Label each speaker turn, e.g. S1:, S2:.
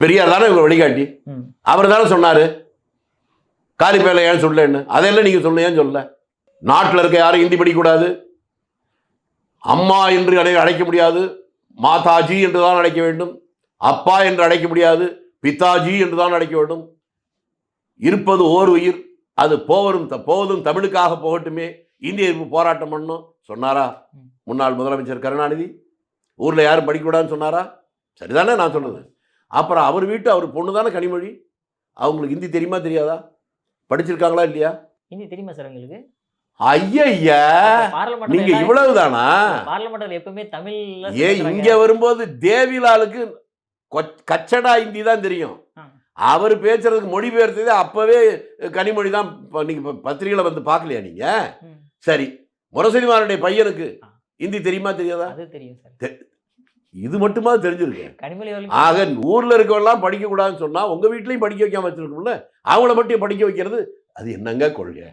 S1: பெரியார் தானே இவங்க வழிகாட்டி. அவர் தானே சொன்னாரு காலிப்பேல ஏன் சொல்லன்னு. அதெல்லாம் நீங்க சொல்ல ஏன் சொல்ல? நாட்டில் இருக்க யாரும் ஹிந்தி படிக்கக்கூடாது, அம்மா என்று அழைக்க முடியாது, மாதாஜி என்று தான் அழைக்க வேண்டும், அப்பா என்று அழைக்க முடியாது, பிதாஜி என்று தான் அழைக்க வேண்டும். இருப்பது ஓர் உயிர், அது போவதும் தமிழுக்காக போகட்டுமே, இந்திய எதிர்ப்பு போராட்டம் பண்ணணும் சொன்னாரா முன்னாள் முதலமைச்சர் கருணாநிதி? ஊரில் யாரும் படிக்கக்கூடாதுன்னு சொன்னாரா? சரிதானே நான் சொன்னது? அப்புறம் அவர் அவர் பொண்ணு தானே கனிமொழி. அவங்களுக்கு ஹிந்தி தெரியுமா தெரியாதா? படிச்சிருக்காங்களா இல்லையா?
S2: ஹிந்தி தெரியுமா சார் உங்களுக்கு?
S1: ஐயா, நீங்க இவ்வளவுதானா?
S2: பார்லிமெண்ட்ல எப்பவுமே தமிழ்ல
S1: இங்க வரும்போது தேவிலாலுக்கு கச்சடா ஹிந்தி தான் தெரியும். அவர் பேசுறதுக்கு மொழிபெயர்த்தது அப்பவே கனிமொழி தான். நீங்க பத்திரிகையில வந்து பார்க்கலையா நீங்க? சரி, முரசொலிமாரனுடைய பையனுக்கு ஹிந்தி தெரியுமா தெரியாதா?
S2: அது தெரியும் சார்.
S1: இது மட்டுமா தெரிஞ்சிருக்கு? ஆக ஊர்ல இருக்கவெல்லாம் படிக்க கூடாதுன்னு சொன்னா உங்க வீட்லயும் படிக்க வைக்காம வச்சிருக்கோம்ல, அவங்கள மட்டும் படிக்க வைக்கிறது அது என்னங்க கொள்கை?